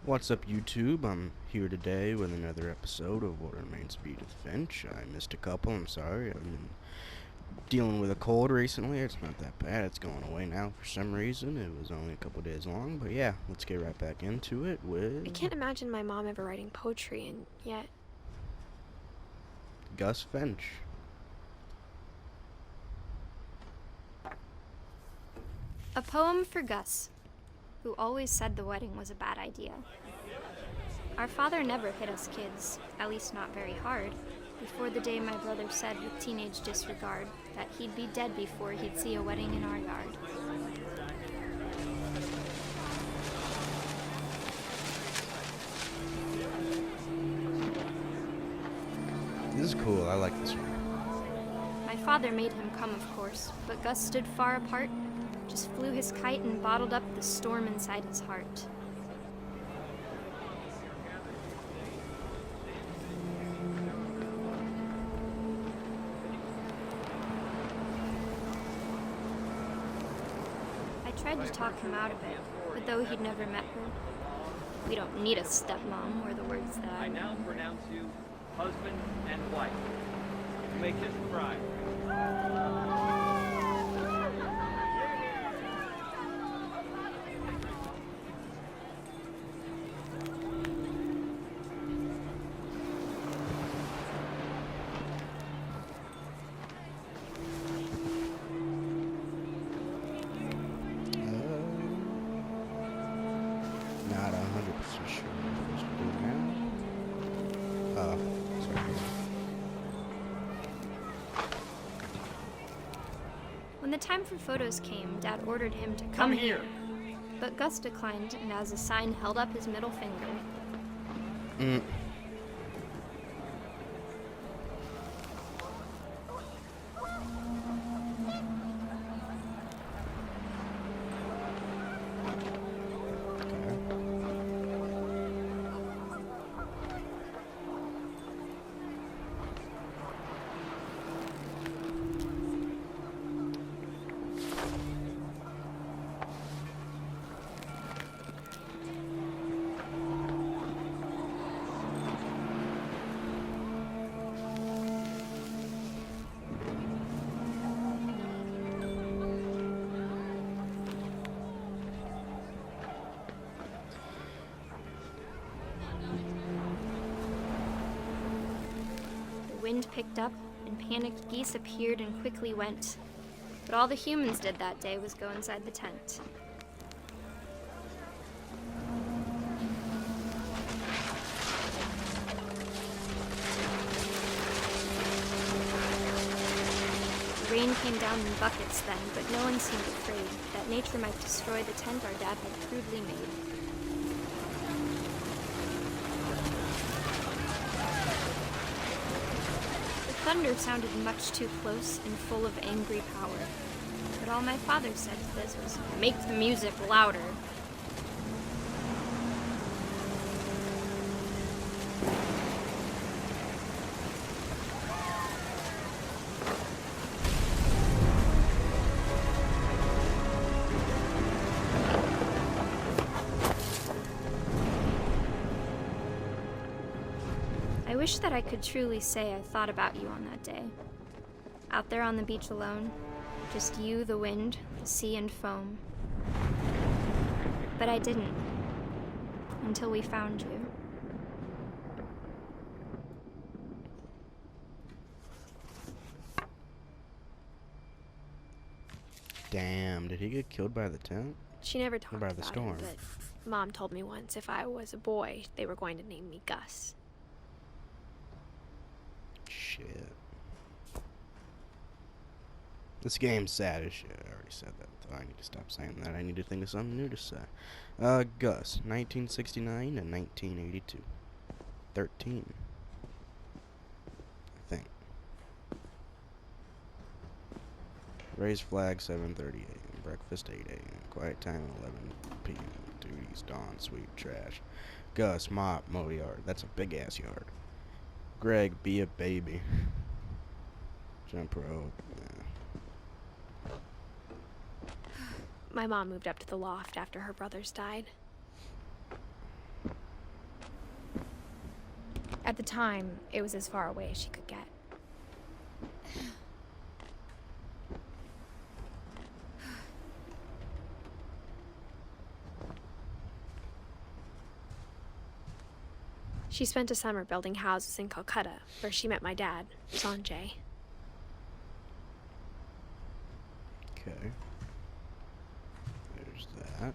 What's up, YouTube? I'm here today with another episode of Boarderlands with Edith Finch. I missed a couple, I'm sorry. I've been dealing with a cold recently. It's not that bad. It's going away now for some reason. It was only a couple days long, but yeah, let's get right back into it with... I can't imagine my mom ever writing poetry, and yet... Gus Finch. A poem for Gus, who always said the wedding was a bad idea. Our father never hit us kids, at least not very hard, before the day my brother said with teenage disregard that he'd be dead before he'd see a wedding in our yard. This is cool. I like this one. My father made him come, of course, but Gus stood far apart, just flew his kite and bottled up the storm inside his heart. I tried to talk him out of it, but though he'd never met her, we don't need a stepmom, were the words that I now pronounce you husband and wife. You may kiss the bride. Not 100% sure what I'm supposed to do now. Oh, sorry. When the time for photos came, Dad ordered him to come here. But Gus declined, and as a sign held up his middle finger. The wind picked up, and panicked geese appeared and quickly went. But all the humans did that day was go inside the tent. The rain came down in buckets then, but no one seemed afraid that nature might destroy the tent our dad had crudely made. Thunder sounded much too close and full of angry power, but all my father said to this was, "Make the music louder." I wish that I could truly say I thought about you on that day. Out there on the beach alone, just you, the wind, the sea, and foam. But I didn't, until we found you. Damn, did he get killed by the tent? She never talked by about the it, storm. but Mom told me once if I was a boy, they were going to name me Gus. Shit. This game's sad as shit. I already said that, though. I need to stop saying that. I need to think of something new to say. Gus, 1969 and 1982. 13. I think. Raise flag 7:30 a.m. Breakfast 8 a.m. Quiet time 11 p.m. Duties dawn. Sweep trash. Gus, mop, mow yard. That's a big ass yard. Greg, be a baby. Jump rope. Yeah. My mom moved up to the loft after her brothers died. the time, it was as far away as she could get. She spent a summer building houses in Calcutta, where she met my dad, Sanjay. Okay. There's that.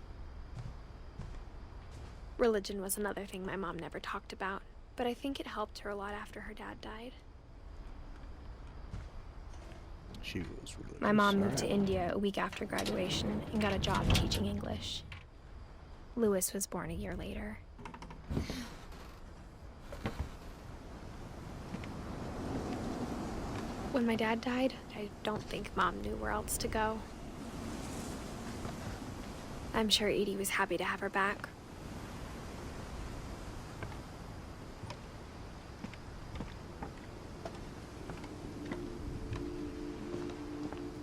Religion was another thing my mom never talked about, but I think it helped her a lot after her dad died. She was religious. My mom moved to India a week after graduation and got a job teaching English. Louis was born a year later. When my dad died, I don't think Mom knew where else to go. I'm sure Edie was happy to have her back.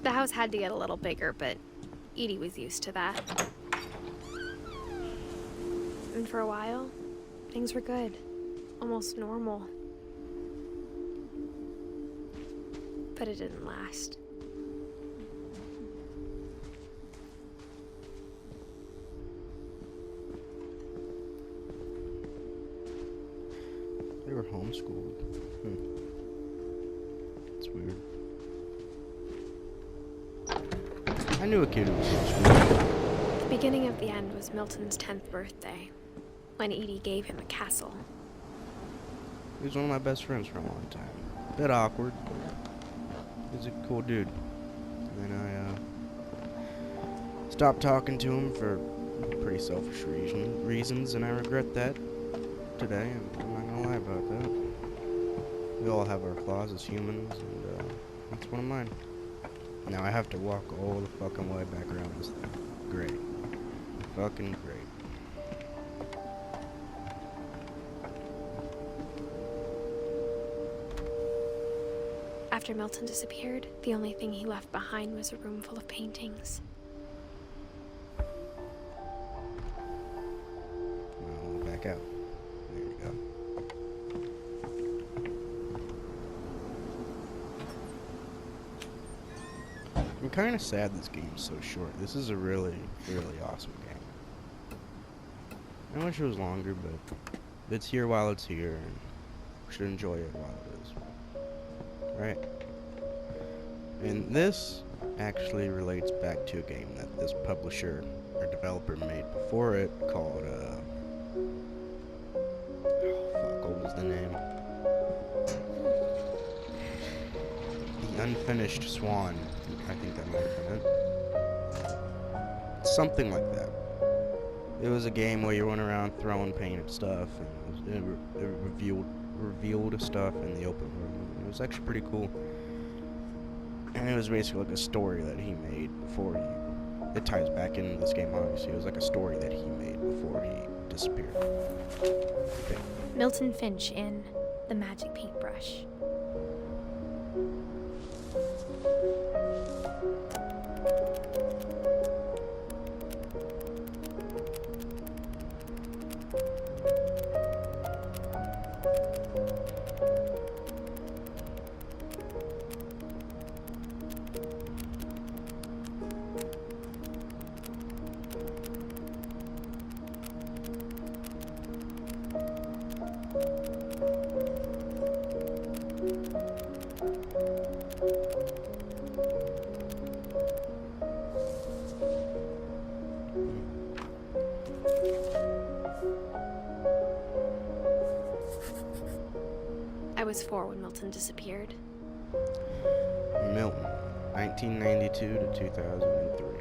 The house had to get a little bigger, but Edie was used to that. And for a while, things were good. Almost normal. But it didn't last. They were homeschooled. It's weird. I knew a kid who was homeschooled. The beginning of the end was Milton's 10th birthday, when Edie gave him a castle. He was one of my best friends for a long time. Bit awkward, but he's a cool dude. And then I stopped talking to him for pretty selfish reasons, and I regret that today. I'm not gonna lie about that. We all have our flaws as humans, and that's one of mine. Now I have to walk all the fucking way back around this thing. Great. Fucking great. After Milton disappeared, the only thing he left behind was a room full of paintings. Now back out. There you go. I'm kind of sad this game's so short. This is a really, really awesome game. I wish it was longer, but it's here while it's here, and we should enjoy it while it is. Right? And this actually relates back to a game that this publisher or developer made before it called, what was the name? The Unfinished Swan, I think that might have been it. Something like that. It was a game where you went around throwing painted stuff, and it revealed stuff in the open room. It was actually pretty cool. And it was basically like a story that he made before he... It ties back into this game, obviously. It was like a story that he made before he disappeared. Okay. Milton Finch in The Magic Paintbrush. I was 4 when Milton disappeared. Milton, 1992 to 2003.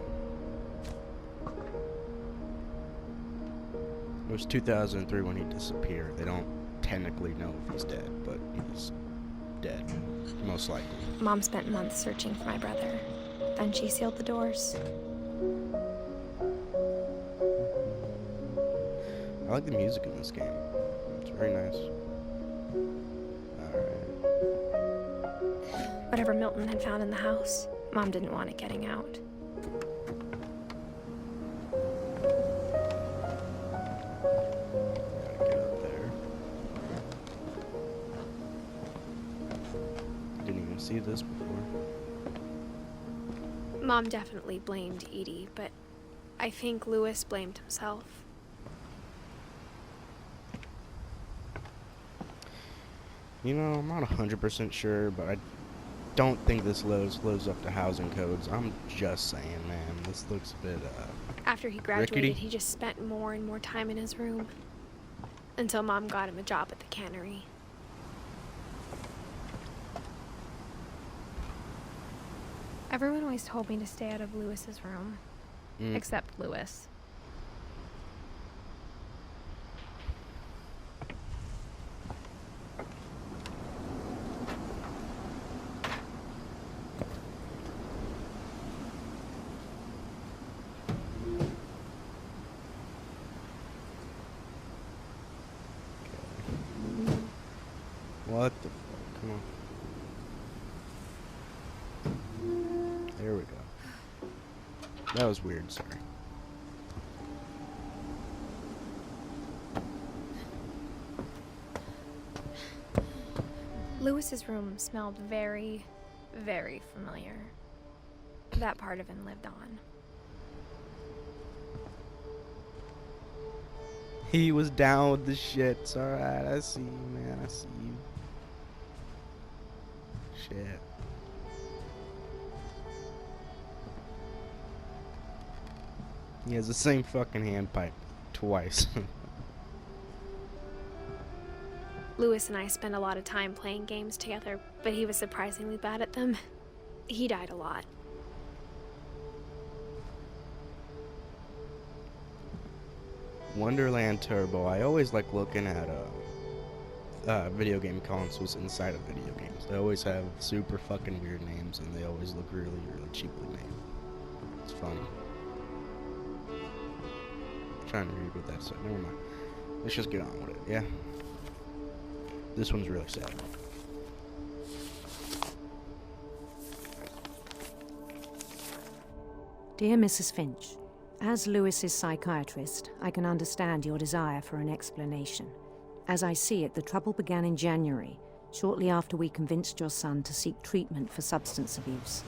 It was 2003 when he disappeared. They don't technically know if he's dead, but he's dead, most likely. Mom spent months searching for my brother. Then she sealed the doors. I like the music in this game. It's very nice. Whatever Milton had found in the house, Mom didn't want it getting out. Gotta get up there. see this before. Mom definitely blamed Edie, but I think Lewis blamed himself. You know, I'm not 100% sure, but I don't think this lives up to housing codes. I'm just saying, man. This looks a bit, After he graduated, rickety. he just spent more and more time in his room. Until Mom got him a job at the cannery. Everyone always told me to stay out of Lewis's room. Except Lewis. What the fuck? Come on. There we go. That was weird, sorry. Lewis's room smelled very, very familiar. That part of him lived on. He was down with the shits. Alright, I see you, man. I see you. Shit. He has the same fucking handpipe twice. Lewis and I spent a lot of time playing games together, but he was surprisingly bad at them. He died a lot. Wonderland Turbo. I always like looking at video game consoles inside of video games. They always have super fucking weird names, and they always look really, really cheaply made. It's funny. I'm trying to read what that said. Never mind. Let's just get on with it. Yeah. This one's really sad. Dear Mrs. Finch, as Lewis's psychiatrist, I can understand your desire for an explanation. As I see it, the trouble began in January, shortly after we convinced your son to seek treatment for substance abuse.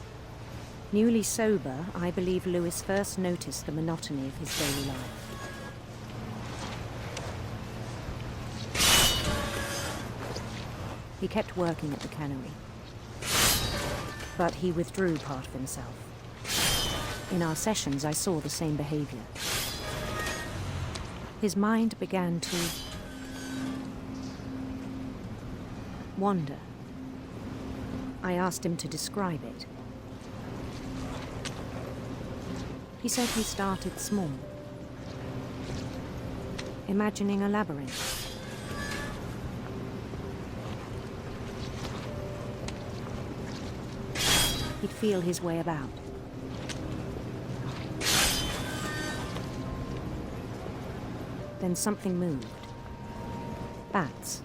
Newly sober, I believe Lewis first noticed the monotony of his daily life. He kept working at the cannery, but he withdrew part of himself. In our sessions, I saw the same behavior. His mind began to wander. I asked him to describe it. He said he started small, imagining a labyrinth. He'd feel his way about. Then something moved. Bats.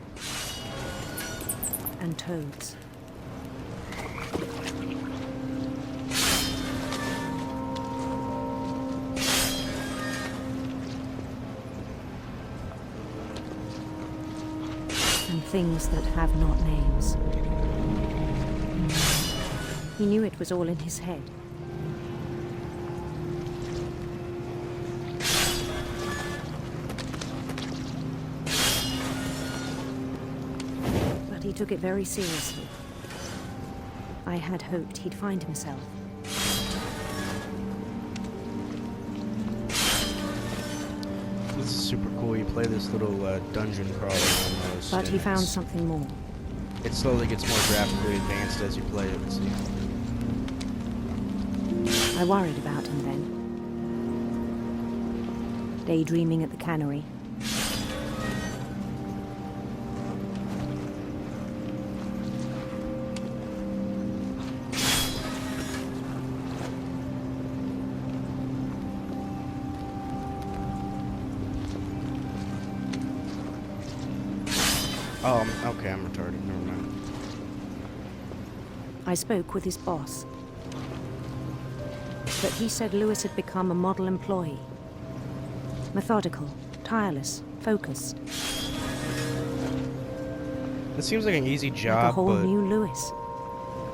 And toads. And things that have not names. He knew it was all in his head. But he took it very seriously. I had hoped he'd find himself. This is super cool. You play this little dungeon crawler almost. But he and found something more. it slowly gets more graphically advanced as you play it. See? I worried about him then. Daydreaming at the cannery. Oh, okay, I'm retarded. Never mind. I spoke with his boss. But he said Lewis had become a model employee. Methodical, tireless, focused. This seems like an easy Like a job, whole but new Lewis.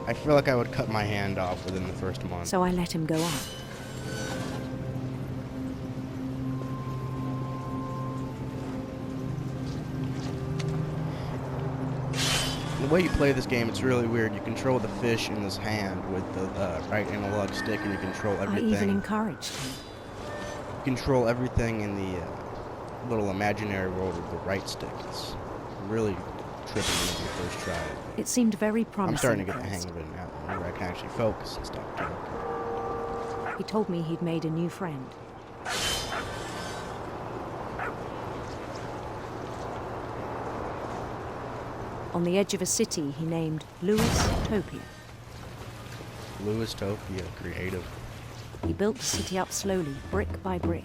I feel like I would cut my hand off within the first month. So I let him go on. The way you play this game, it's really weird. You control the fish in this hand with the right analog stick, and you control I everything. even encouraged him. You control everything in the little imaginary world with the right stick. It's really tripping when you first try it. It seemed very promising. I'm starting to at get the hang first. of it now, whenever I can actually focus and stop talking. He told me he'd made a new friend. On the edge of a city he named Louis Topia. Louis Topia, creative. He built the city up slowly, brick by brick.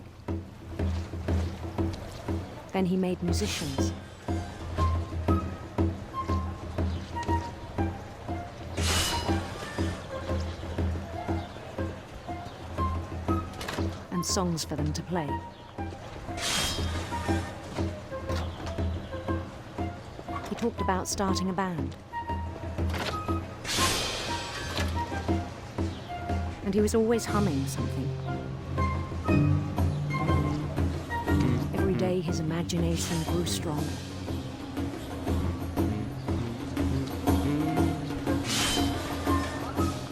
Then he made musicians. And songs for them to play. He talked about starting a band. And he was always humming something. Every day his imagination grew stronger.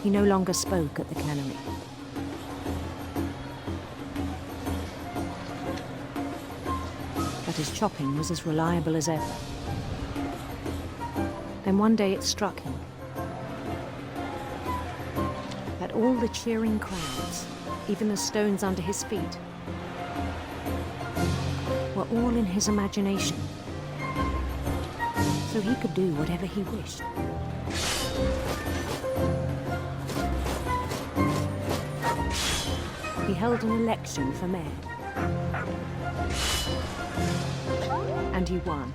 He no longer spoke at the cannery. But his chopping was as reliable as ever. Then one day it struck him that all the cheering crowds, even the stones under his feet, were all in his imagination. So he could do whatever he wished. He held an election for mayor. And he won.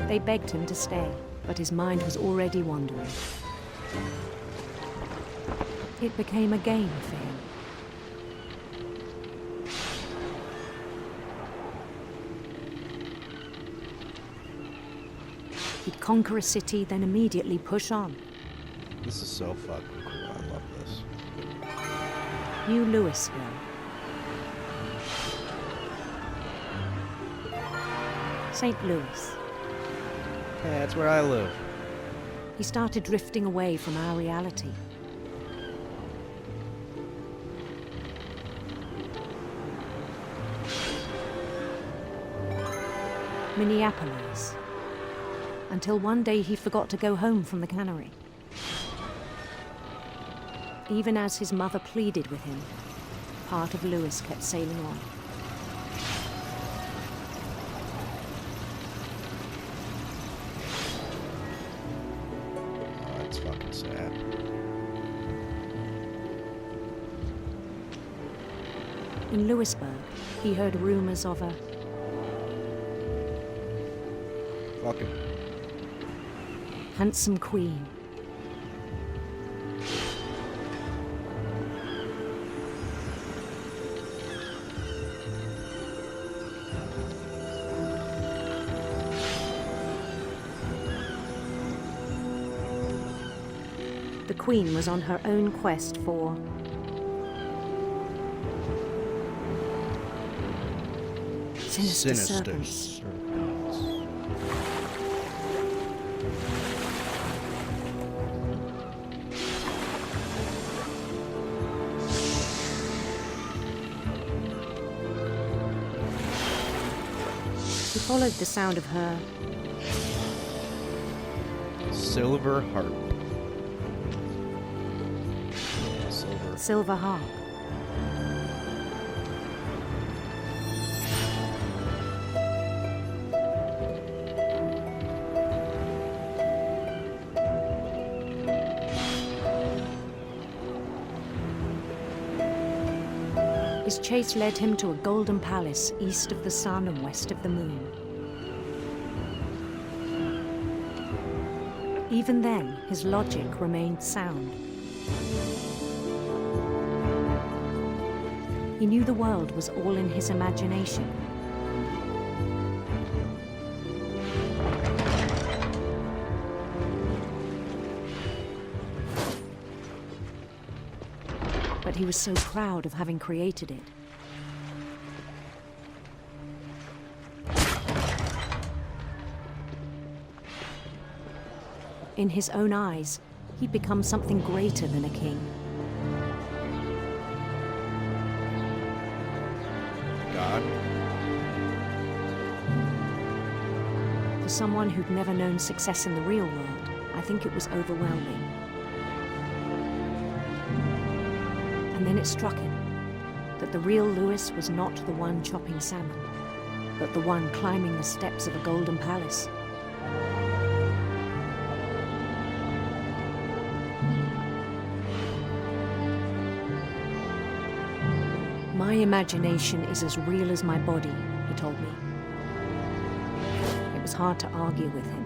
They begged him to stay, but his mind was already wandering. It became a game for him. He'd conquer a city, then immediately push on. This is so fucking cool. I love this. New Louisville. St. Louis. Yeah, that's where I live. He started drifting away from our reality. Minneapolis. Until one day he forgot to go home from the cannery. Even as his mother pleaded with him, part of Louis kept sailing on. Oh, that's fucking sad. In Louisburg, he heard rumors of a Fucking. handsome queen. The queen was on her own quest for sinister serpents. serpents. He followed the sound of her Silver harp. Silver. silver harp. His chase led him to a golden palace east of the sun and west of the moon. Even then, his logic remained sound. He knew the world was all in his imagination. he was so proud of having created it. In his own eyes, he'd become something greater than a king. God. For someone who'd never known success in the real world, I think it was overwhelming. And then it struck him that the real Lewis was not the one chopping salmon, but the one climbing the steps of a golden palace. My imagination is as real as my body, he told me. It was hard to argue with him.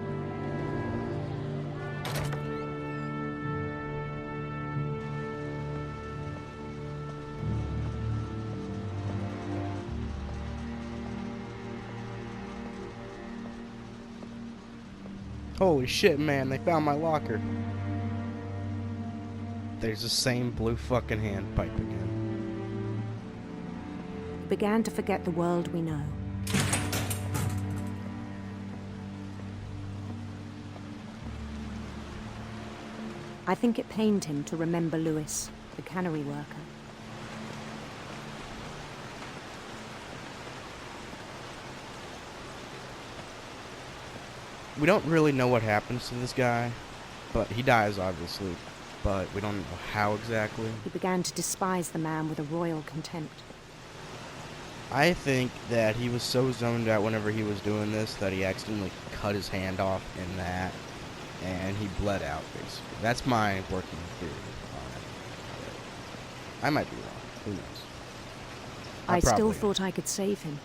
Holy shit, man, they found my locker. There's the same blue fucking handpipe again. We began to forget the world we know. I think it pained him to remember Lewis, the cannery worker. We don't really know what happens to this guy, but he dies, obviously. But we don't know how exactly. He began to despise the man with a royal contempt. I think that he was so zoned out whenever he was doing this that he accidentally cut his hand off in that, and he bled out, basically. That's my working theory on it. I might be wrong. Who knows? I still probably thought I could save him.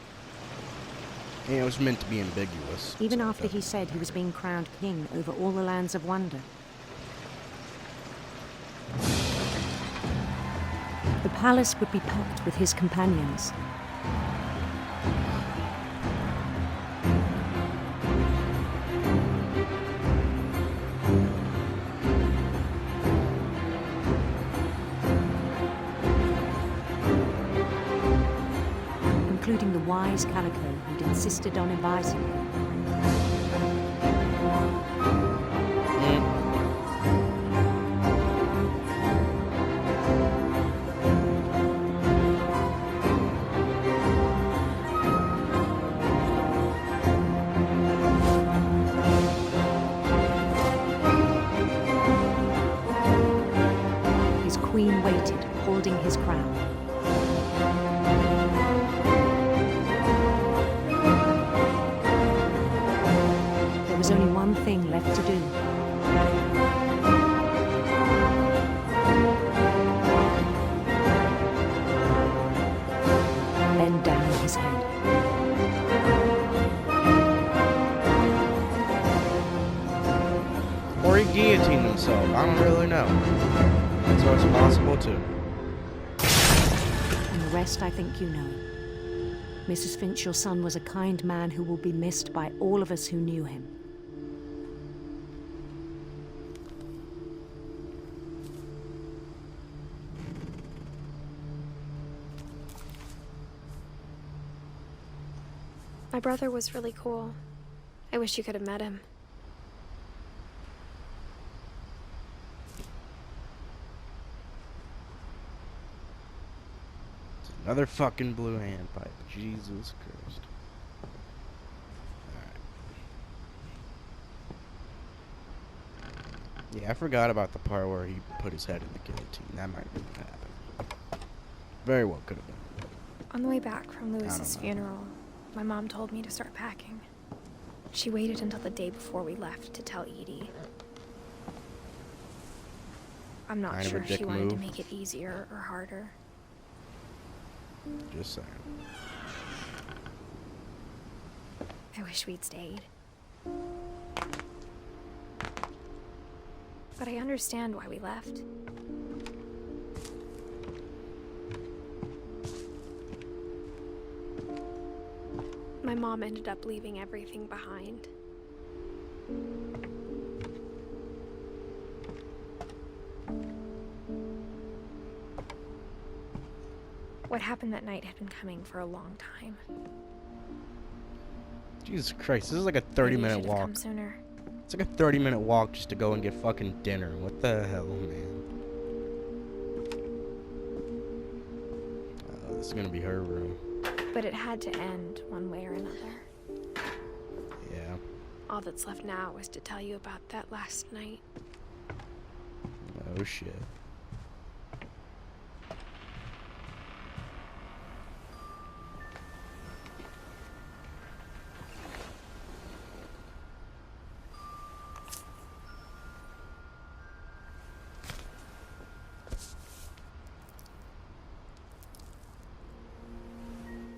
And it was meant to be ambiguous. Even so after he said he was being crowned king over all the lands of wonder. The palace would be packed with his companions. Including the wise Calico who'd insisted on advising him. His queen waited, holding his crown. There was only one thing left to do. Bend down his head. Or he guillotined himself. I don't really know. So it's possible too. And the rest I think you know. Mrs. Finch, your son was a kind man who will be missed by all of us who knew him. My brother was really cool. I wish you could have met him. Another fucking blue handpipe. Jesus Christ. Alright. Yeah, I forgot about the part where he put his head in the guillotine. That might have been what happened. Very well could have been. On the way back from Lewis's funeral, my mom told me to start packing. She waited until the day before we left to tell Edie. I'm not Kind of a sure if she dick wanted to move. make it easier or harder. Just saying. I wish we'd stayed. But I understand why we left. My mom ended up leaving everything behind. What happened that night had been coming for a long time. Jesus Christ, this is like a Maybe you 30-minute should have walk. come sooner. It's like a 30-minute walk just to go and get fucking dinner. What the hell, man? Oh, this is gonna be her room. But it had to end one way or another. Yeah. All that's left now is to tell you about that last night. Oh shit.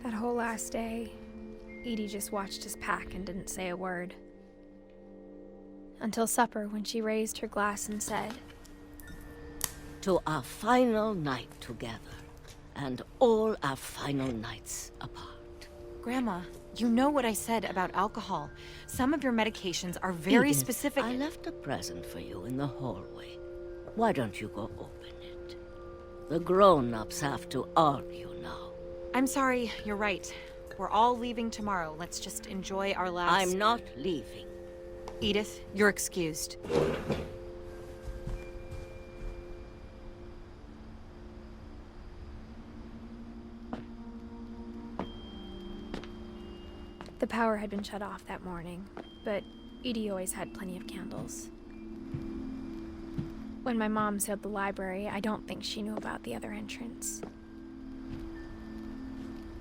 That whole last day, Edie just watched us pack and didn't say a word. Until supper, when she raised her glass and said, "To our final night together, and all our final nights apart." Grandma, you know what I said about alcohol. Some of your medications are very Edith, specific. I left a present for you in the hallway. Why don't you go open it? The grown-ups have to argue now. I'm sorry, you're right. We're all leaving tomorrow. Let's just enjoy our last... I'm not leaving. Edith, you're excused. the power had been shut off that morning, but Edie always had plenty of candles. When my mom sealed the library, I don't think she knew about the other entrance.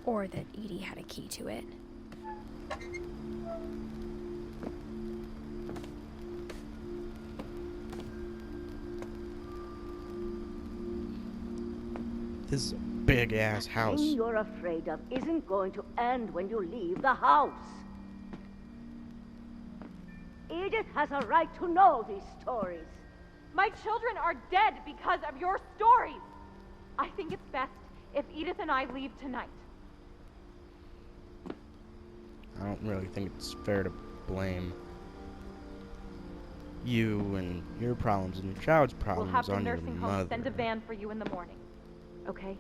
Or that Edie had a key to it. This is a big-ass house. The thing you're afraid of isn't going to end when you leave the house. Edith has a right to know these stories. My children are dead because of your stories. I think it's best if Edith and I leave tonight. I don't really think it's fair to blame you and your problems and your child's We'll problems have the on your nursing home mother. send a van for you in the morning. Okay?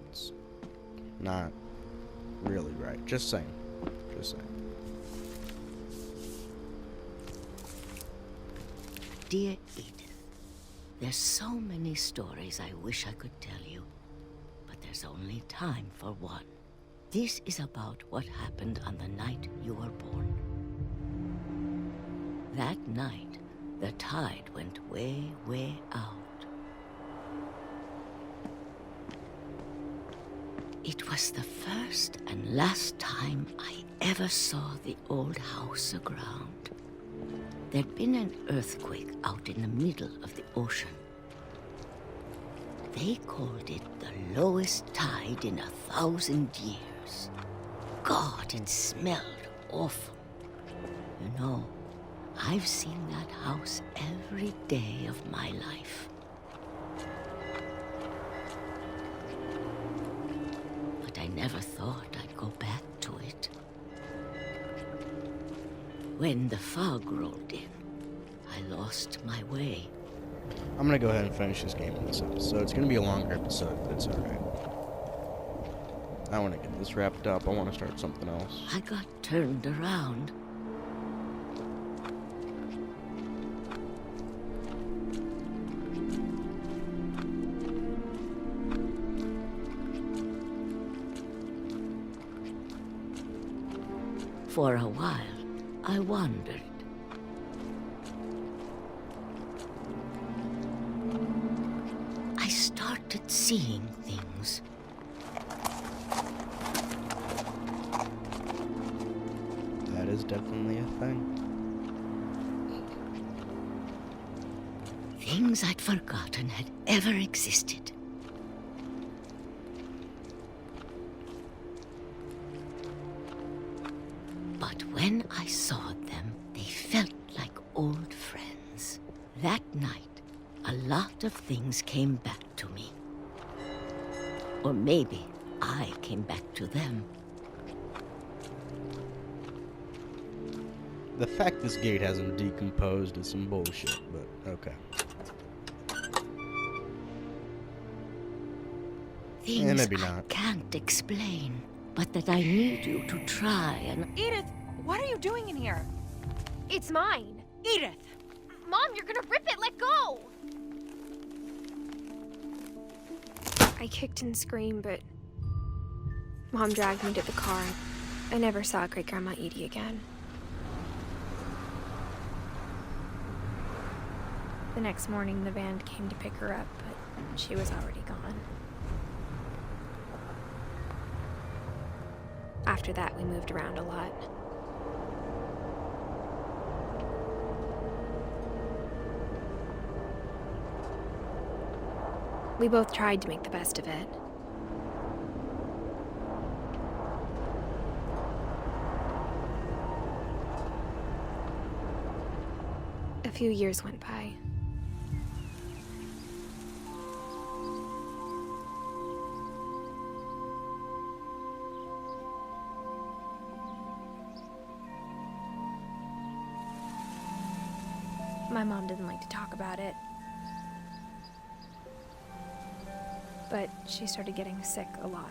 It's not really right. Just saying. Just saying. Dear Edith, there's so many stories I wish I could tell you, but there's only time for one. This is about what happened on the night you were born. That night, the tide went way, way out. It was the first and last time I ever saw the old house aground. There'd been an earthquake out in the middle of the ocean. They called it the lowest tide in 1,000 years. God, it smelled awful. You know, I've seen that house every day of my life. But I never thought I'd go back to it. When the fog rolled in, I lost my way. I'm gonna go ahead and finish this game in this episode. It's gonna be a longer episode, but it's alright. I want to get this wrapped up. I want to start something else. I got turned around. For a while, I wandered. I started seeing things. That is definitely a thing. Things I'd forgotten had ever existed. But when I saw them, they felt like old friends. That night, a lot of things came back to me. Or maybe I came back to them. The fact this gate hasn't decomposed is some bullshit, but okay. Things maybe I not. can't explain, but that I need you to try and... Edith, what are you doing in here? It's mine. Edith! Mom, you're gonna rip it! Let go! I kicked and screamed, but Mom dragged me to the car. I never saw Great-Grandma Edie again. The next morning, the van came to pick her up, but she was already gone. After that, we moved around a lot. We both tried to make the best of it. A few years went by. My mom didn't like to talk about it. But she started getting sick a lot.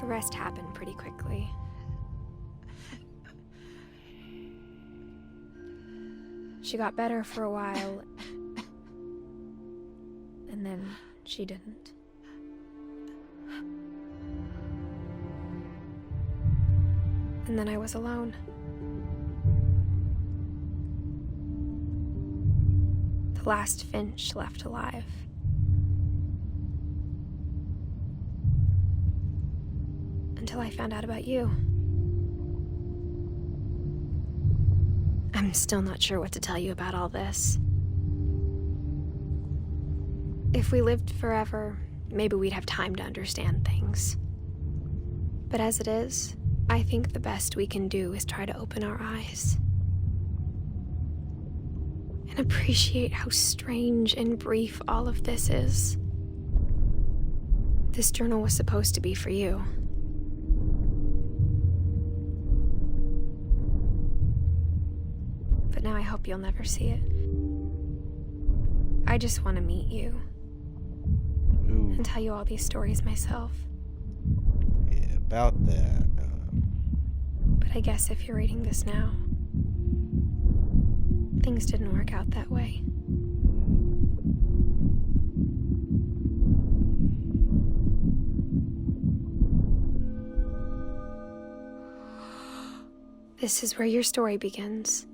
The rest happened pretty quickly. She got better for a while, and then she didn't. And then I was alone. The last finch left alive. Until I found out about you. I'm still not sure what to tell you about all this. If we lived forever, maybe we'd have time to understand things. But as it is, I think the best we can do is try to open our eyes. And appreciate how strange and brief all of this is. This journal was supposed to be for you. But now I hope you'll never see it. I just want to meet you. Ooh. And tell you all these stories myself. Yeah, about that. But I guess if you're reading this now, things didn't work out that way. This is where your story begins.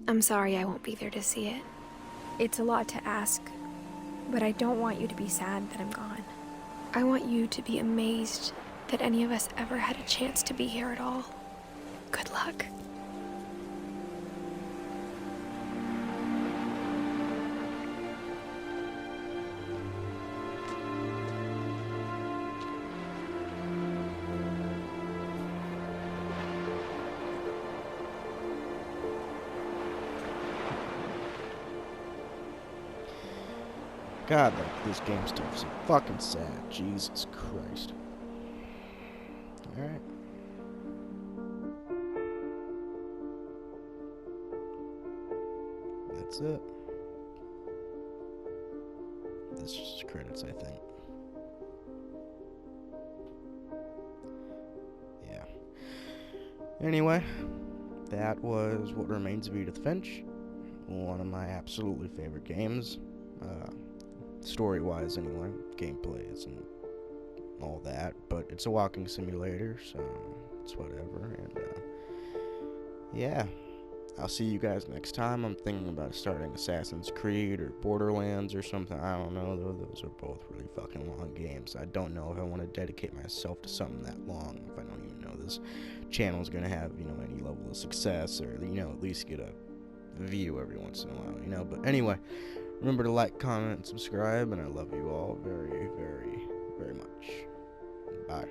I'm sorry I won't be there to see it. It's a lot to ask, but I don't want you to be sad that I'm gone. I want you to be amazed that any of us ever had a chance to be here at all. Good luck. God, this game stuff is fucking sad. Jesus Christ. Alright. That's it. This is just credits, I think. Yeah. Anyway, that was What Remains of Edith Finch. One of my absolutely favorite games. Story-wise, anyway. Gameplay isn't all that, but it's a walking simulator, so it's whatever. And yeah, I'll see you guys next time. I'm thinking about starting Assassin's Creed or Borderlands or something. I don't know. Those are both really fucking long games. I don't know if I want to dedicate myself to something that long. If I don't even know this channel's gonna have, you know, any level of success, or, you know, at least get a view every once in a while, you know. But anyway, remember to like, comment, and subscribe, and I love you all very, very, very much. Bye.